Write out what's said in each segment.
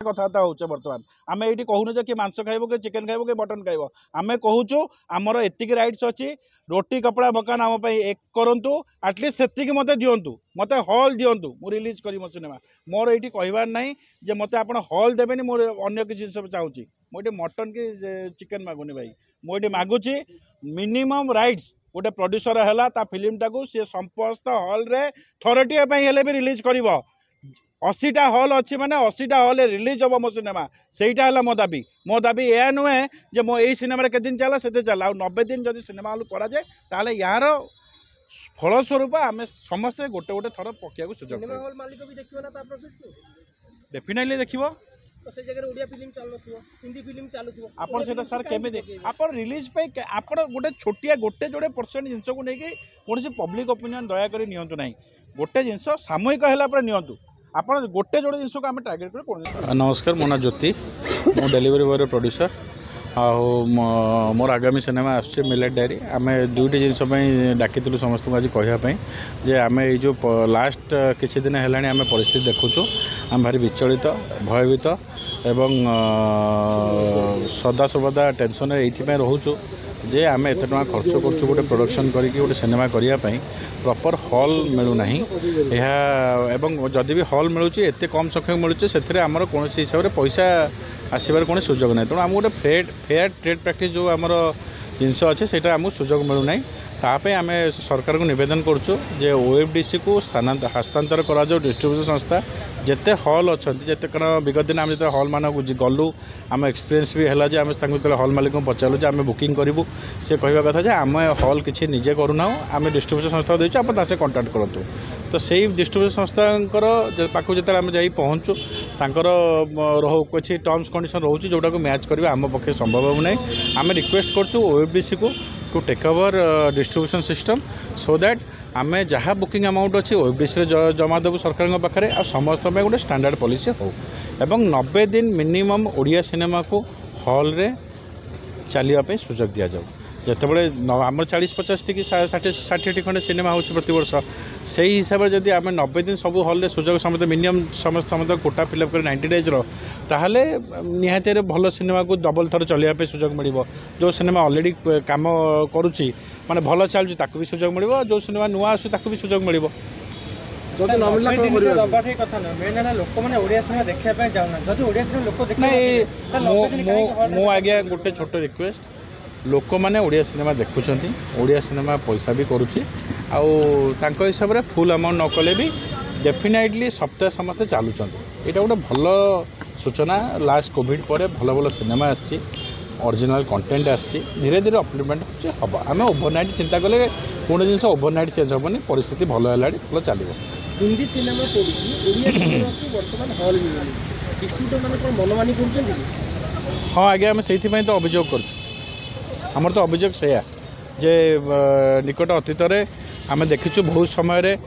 कथबार्ता होचे बर्तमान आम ये कहूनु जे कि मांस खाइबो कि चिकेन खाइबो कि मटन खाइबो आम कहूँ आमर एतिक राइट्स अच्छी रोटी कपड़ा मकान आम एक करूँ आटलिस्ट से मत दिंतु मत हल दिंतु मु रिलीज करी मो सिनेमा मोर ये कहबार ना जे मत आप हल देवेनि मोर अन्य किसी जिन चाहूँगी मुझे मटन कि चिकेन मागुनि भाई मुझे मागुची मिनिमम राइट्स गोटे प्रोड्यूसर है फिल्म टाक सी समस्त हल रे थरटिए भी रिलीज कर 80टा हल अच्छी माने 80टा हल रिलीज हम मो सिनेमा सहीटा है मो दाबी यह नुहे जे मो यही सिनेमा के दिन चला से चला 90 दिन जब सिनेमा हल कराए ताल यार फलस्वरूप आम समस्ते गोटे गोटे थर पकिया सुझाव डेफिनेटली देखिए आपन से सर केमी आप रिलीज पे आप गोटे छोटिया गोटे जोड़े परसेंट जिनस को लेकिन कौन पब्लिक ओपिनियन दयाकोरी नियंतु ना गोटे जिनस सामूहिक है नियंतु आप गोटे जोड़े जिनस को आम टार्गेट कर। नमस्कार मो ना ज्योति मो डेलीवरी बॉय प्रोड्यूसर मोर आगामी सिनेमा आसुचे मिलेट डायरी आम दुईटी जिनस डाकी समस्त आज कहवाई जे आम ये लास्ट किसी दिन है आम परिस्थिति देखुचु आम भारी विचलित भयभीत एवं सदा सर्वदा टेंशन ये रोचु जे आम एत टाँग खर्च करुँ गोटे प्रोडक्शन करके गोटे सिनेमा करने प्रॉपर हॉल मिलूना एवं जदि भी हॉल मिलूँ एत कम संख्यक मिलूँ से आमर कौन हिसाब से पैसा आसबार कौन सुजोग ना तेणु आम गोटे फेयर ट्रेड प्रैक्टिस जो आमर जिनस अच्छे से आमको सुजोग मिलूना ताप आम सरकार को निवेदन करुँ जे ओएफडीसी को हस्तांतर करा डिस्ट्रीब्यूशन संस्था जिते हॉल अच्छा जिते कारण विगत दिन आम जो हॉल मान गलु आम एक्सपीरियंस भी है जे आम हॉल मालिक को पचारू आम बुकिंग करूँ से कहवा कथा जे आम हॉल किसी निजे करूना आम डिस्ट्रीब्यूशन संस्था देचु आप कंटाक्ट करूँ तो से डिस्ट्रीब्यूशन संस्था पाखु जो आम जा पहुँचू तर किसी टर्म्स कंडीशन रोचे जोटा को मैच करवा आम पक्षे संभव हो ना आम रिक्वेस्ट करूँ ओएफडीसी को to take over distribution system so that आम जहाँ बुकिंग अमाउंट अच्छी ओएफडीसी जमा देवु सरकार पाखे आ समस्त गोटे स्टैंडर्ड पॉलिसी हो एवं 90 दिन मिनिमम ओडिया सिनेमा को हॉल रे चलने सुजोग दि जाऊ जितेबाला आम 40-50 टी 60 खंडे सिनेमा हो प्रति वर्ष से ही हिसाब से जब आम 90 दिन सब हॉल सुजोग समस्त मिनिमम समस्त कोटा फिलअप कर 90 डेज ताहले निहाती भल सिनेमा को डबल थर चलने सुजोग मिल जो सिनेमा ऑलरेडी काम करुच्ची माने भल चलुच्ची भी सुजोग मिल जो सिनेमा नुआ आसू भी सुजोग मिल मु आज्ञा गोटे छोट रिक्वेस्ट लोक मैंने ओडिया सिनेमा देखुं ओडिया सिनेमा पैसा भी करुच्ची आउ हिसाब से फुल अमाउंट न कले भी डेफिनेटली सप्ताह समस्ते चलुँच यहाँ गोटे भल सूचना लास्ट कोविड पर भल भल सिनेमा आसी ओरिजिनल कंटेंट आसी धीरे धीरे अपडेटमेंट हम आम ओभरनाइट चिंता कले कौन जिन ओभरनाइट चेंज हेनी परिस्थिति भल है भल चलो हिंदी सिनेमा हाँ आज्ञा आम से तो अभियोग करूँ आमर तो अभियोग से जे निकट अतीत आम देखीचु बहुत समय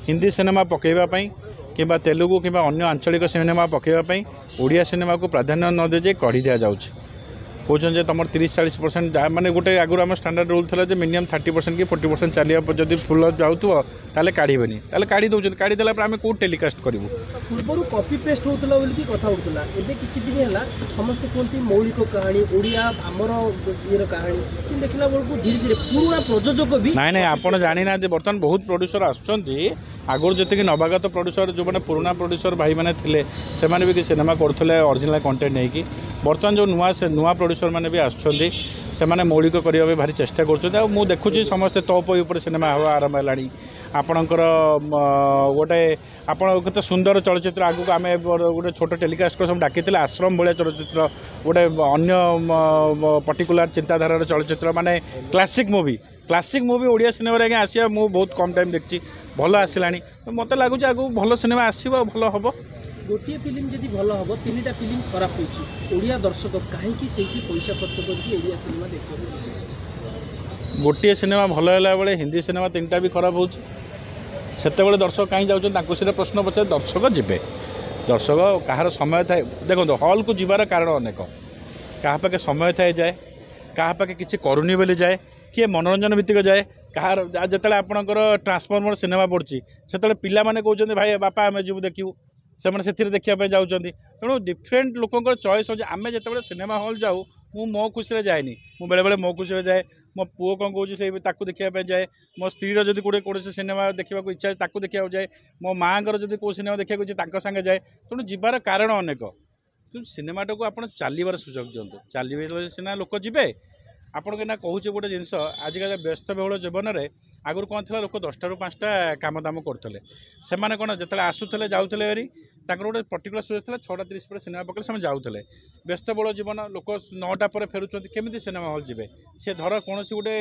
हिंदी सिनेमा पकईवाई कि तेलुगु कि अन्य आंचलिक सिनेमा पकईवाई ओडिया सिनेमा को प्राधान्य न दे कढ़ी दि जाऊँगी कहते तुम 30-40% माने गोटे आगुरी आम स्टैंडर्ड रूल था मिनिमम 30% कि 40% चलिए जब फुल जाऊँ ताले काढ़ेनि ताले काढ़ी दौरान काढ़ी देला आम कौ टेलीकास्ट करूँ पूर्व कॉपी पेस्ट होता कथा होता किसी दिन है समस्त कहते मौलिक कहानी ओडिया आमर ये कहानी देखला बेलू धीरे धीरे पुराना प्रयोजक भी ना ना आप जानी ना बर्तमान बहुत प्रोड्यूसर आगुर जी नवागत प्रोड्यूसर जो मैंने पुराना प्रोड्यूसर भाई मैंने थे से भी सिनेमा करते ओरिजिनल कंटेंट नहीं बर्तमान जो नुआ प्रोड्यूसर मैंने भी आसुँच से मौलिक करने भारी चेष्टा कर देखुची समस्ते तोप सिनेमा हवा आरंभ है आपणकर गोटे आपत सुंदर चलचित्र आगू आम गोटे छोट टेलीकास्ट सब डाकी आश्रम भाया चलचित्र गोटे अन्य पर्टिकुलर चिंताधार चलचित्र माने क्लासिक मूवी ओडिया सिनेमा आज्ञा आसिया मु बहुत कम टाइम देखी भल आसला मत लगुच आगू भल सिनेमा आसो भल हम गोटे फिल्म जब भल हम 3टा फिल्म खराब होड़िया दर्शक कहीं पैसा खर्च कर सिनेमा देख गोटे सिनेमा भल है बेले हिंदी सिनेमा 3टा भी खराब हो दर्शक कहीं जाऊँ सीधे प्रश्न पचारे दर्शक जीवे दर्शक कहार समय थाए देखो हॉल को जीवार कारण अनेक क्या पाखे समय थाए जाए क्या पाखे किसी करूनी बोली जाए किए मनोरंजन भित्तिक जाए कहार जिते आपणकर ट्रांसफॉर्मर सिनेमा पड़ी से पिला माने कहते भाई बापा आम जीव देखू से देखा जाऊँच तेणु डिफरेन्ट लोक चॉइस अच्छे आम जो सिनेमा हॉल जाऊँ मो खुशी जाए मु बेले बेले मो खुशी जाए मो पुओ कौन कौन से देखा जाए मो स्त्री जब कौन सिनेमा देखा इच्छा है देखा जाए मो माँ जब कौ सिनेमा देखा इच्छा सागे जाए तेणु जीवार कारण अनेक सिनेमाटा को आप चलबार सुजोग दिंतु चल सीना लोक जी आपन के कहूँ गोटे जिनस आजिकल व्यस्तबहुल जीवन में आगुरी कौन था लोक 10टा ରୁ 5ଟା काम दाम करते से कौन जो आसूले जाऊे हरी गोटे पर्टिकुलर सुजोग था 6:30 पर सिनेमा पकड़े से जाऊे व्यस्तबहुल जीवन लोक 9टा पर फेरुंच केमी सिनेमा हॉल जी सी धर कौन गोटे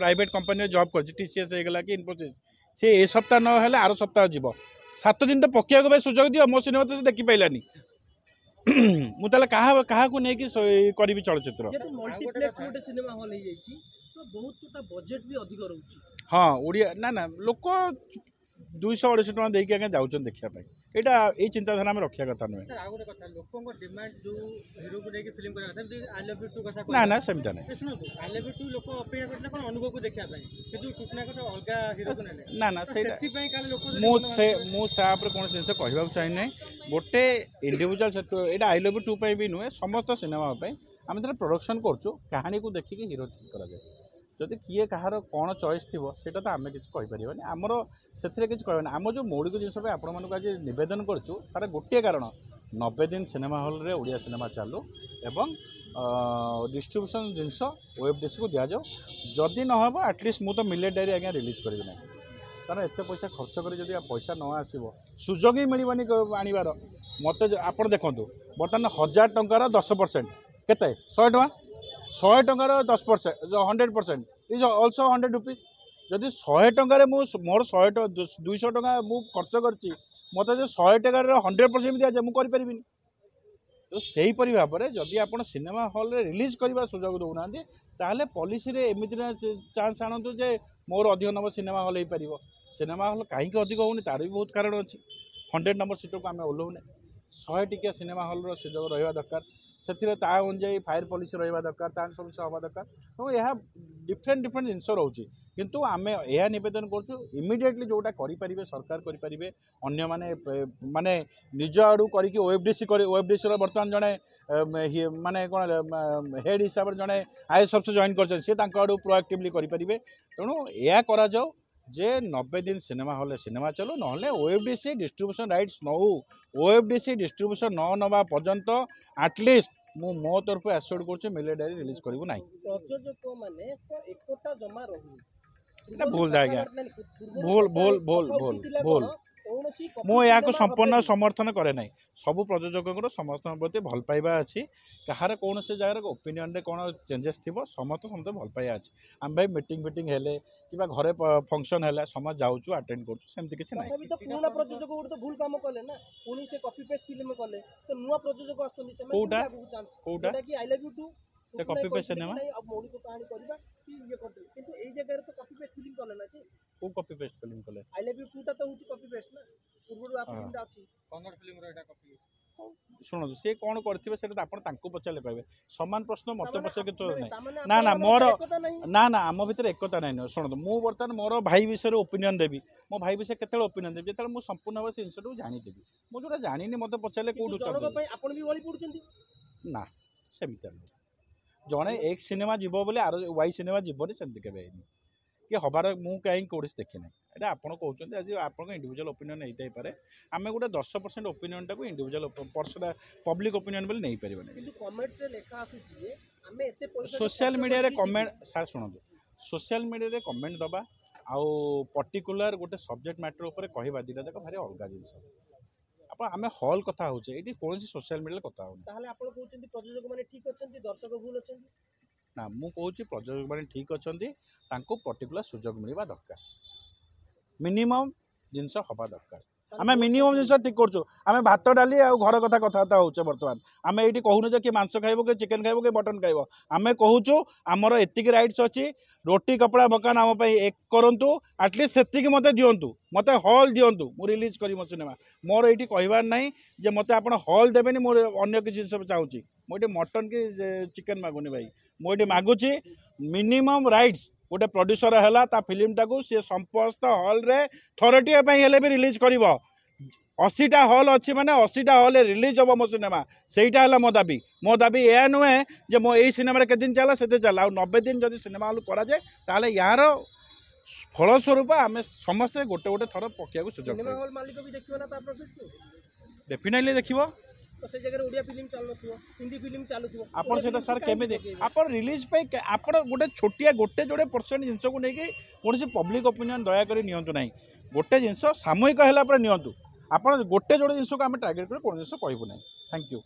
प्राइवेट कंपनी जॉब कर TCS होगा कि इनफोसिस सी ए सप्ताह ना आर सप्ताह जीव 7 दिन तो पकेया सुजोग दियो मो सिनेमा तो देखी पाइलानी मुझे क्या नहीं करी चलचित्र सिनेमा हॉल तो बहुत बजेट भी अधिक रहउची हाँ ओडिया ना ना लोक 200-250 टका देके आगे जाउछन देखिया यहाँ ये चिंताधारा आम रखा कथा नुहे सर आगो कथा लोकंग डिमांड जो हीरो को लेके फिल्म करा था आई लव यू 2 कथा ना ना सेमता नहीं सुनो आई लव यू 2 लोक अपेक्षा करथला कोन अनुभव को देखिया पई किंतु टुटना कथा अलगा हीरो को नेले ना ना सेटा सेति पई काले लोक मु सापर कोन जिनस कहबा चाहिए नै गोटे individual Etah I love you 2 पई भी नुहे समस्त सिनेमा पई आम जो प्रोडक्शन करछु कहानी को देखिक हीरो ठीक करा जाए जदि किए कहार कौन चॉइस थी सेटा तो आम किसी कहीपर आमर से किसी कहना आम जो मौलिक जिनस आपण मानक आज नवेदन करूँ तार गोटे कारण 90 दिन सिनेमा हॉल रे ओडिया सिनेमा चालू एवं डिस्ट्रीब्यूशन जिनस OFDC को दि जाऊ जदि नहब एटलिस्ट मु तो मिलेट डायरी आज्ञा रिलीज करी ना कारण एत पैसा खर्च कर जब पैसा न आसो सुजोग ही मिलवानी आनबार मत आप देखूँ बर्तमान 1000 टंकार 10% केते 100 टका 100 टंकार 10% 100% इज ऑल्सो 100 रुपीज जदि 100 टंकार मोर 100 200 टका मु खर्च करची मत जो 100 टकार 100% दिया जाए मुझे करें तो सही परी भाव में जदि आप सिनेमा हॉल रे रिलीज करने सुजोग दौना ताहले पॉलिसी रे एमती चांस आणतु जे मोर अधिक नंबर सिनेमा हॉल हो पार सिनेमा हॉल कहीं अधिक होनी तार भी बहुत कारण अच्छी 100 नंबर सीट को आम ओह्लौने 100 टिकिया सिनेमा हॉल सुजोग रहा दरकार से अनुजाई फायर पॉलिसी रहा दरकार सब हवा दरकार तो यह डिफरेन्ट डिफरेन्ट जिनस रोचे किंतु आम यह नवेदन करूँ इमिडिएटली जोटा करें सरकार करेंगे अन्य माने निज आड़ू करके OFDC बर्तमान जड़े माने कौन हेड हिसाब से जड़े IAS अफिसर जॉइन कर आड़ू प्रोएक्टिवली करेंगे तेणु यह करा जाओ जे 90 दिन सिनेमा हॉल सिनेमा चलो ना OFDC डिस्ट्रीब्यूशन राइट्स नौ OFDC डिस्ट्रीब्यूशन न नवा पर्यंत एटलिस्ट मो तरफ एश्योर्ड कर मिले डायरी रिलीज करूँ ना प्रयोजक माने एकता जमा रही भूल आज्ञा भूल भूल भूल भूल भूल मुझे संपूर्ण समर्थन करे ना सबू प्रयोजक समस्त प्रति भल पाइबा अच्छी कहार कौन से जगार ओपिनियन कौन चेंजेस थी समस्त समस्त भल पाइबा अच्छी आम भाई मीटिंग फिटिंग हेले कि घरे फंक्शन है समस्त जाऊँ अटेंड करमती किसी ना पुराना प्रयोजक तो भूल काम कले ना पुणी से कॉपी पेस्ट फिल्म कले तो नुआ प्रयोजक आछन कोटा कोटा कि आई लव यू 2 से कॉपी पेस्ट सिनेमा अब मौलिक कहानी करबा कि ये कर किंतु एई जगह रे तो कॉपी पेस्ट फिल्म कले ना कि को कॉपी पेस्ट फिल्म कले आई लव यू 2 ता तो होची कॉपी पेस्ट ना पूर्व आप फिल्म दा अछि कन्नड़ फिल्म रो एटा कॉपी शुणु सी कौन करते पचारे कहे सामान प्रश्न मत पचार कि ना ना मोर ना ना आम भितर एकता ना शुणु मु बर्तमान मोर भाई विषय ओपिनियन देवी मो भाई विषय के ओपिनियन देवी जो मुझे संपूर्ण भाव से जिन जानीदेवी मुझे जो जानी मत पचारे कौट ना सेमती जड़े एक सिनेमा जीव बोले आर वाई सिनेमा जीवन सेमती के कि हबार मु कहीं कौटी देखी ना ये आपड़ कहते आज आप इंडिविजुअल ओपिनियन होता है आम गोटे 10% ओपिनियन टाक इंडिविजुअल पर्सनल पब्लिक ओपिनियन बोले नहीं पारे सोशल मीडिया कमेंट सार शुणु सोशल मीडिया कमेंट दबा आउ पर्टिकुलर गोटे सब्जेक्ट मैटर उपर कहवा दुटा जाक भारी अलग जिनस आप आम हॉल कथा होचे ये कौन सोशल मीडिया कथा हो ना मु कहूँ प्रयोजक मैंने ठीक अच्छा पर्टिकुलर सुजोग मिलवा दरकार मिनिमम जिनस हवा दरकार आम मिनिमम जिन ठीक करूँ आम भात डाली आ घर कथा कथबार्ता होचे बर्तमान आम ये कहून कि मांस खाइब कि चिकेन खाइब कि मटन खाइब आम कहूँ आमर एतिक राइट्स अच्छी रोटी कपड़ा मकान आम एक करूँ एटलिस्ट से मत दिंतु मत हॉल दिंतु मु रिलीज करी मो सिनेमा मोर ये कहबार ना जे मत आप हॉल देवे मोर अगर किसी जिन चाहूँगी मुझे मटन कि चिकेन मागुनि भाई मुझे मागुची मिनिमम राइट्स गोटे प्रोड्यूसर है फिल्म टाक सी समस्त हॉल रे थरटिया भी रिलीज कर 80टा हल अच्छी माने 80टा हल रिलीज हम मो सिनेमा सहीटा है मो दाबी यह नुहे जे मो यही सिनेमा के दिन चला से चला 90 दिन जब सिनेमा हल कराए ताल यार फलस्वरूप आम समस्ते गोटे गोटे थर पकिया सुजोग सिनेमा हॉल मालिक भी देखियो ना ता प्रॉफिट को डेफिनेटली देखिए तो से जगह ओडिया फिल्म चालुथुव हिंदी फिल्म चालुथुव आपन सेटा सर केमे आपन रिलीज पे आपन गोटे छोटिया गोटे जोड़े परसेंट जिनस को लेकिन कौन पब्लिक ओपिनियन दया करी नियंतु नहीं गोटे जिनस सामूहिक है नियंतु आपन गोटे जोड़े जिनस को आम टार्गेट कर कौन जिनस कहबू ना थैंक यू।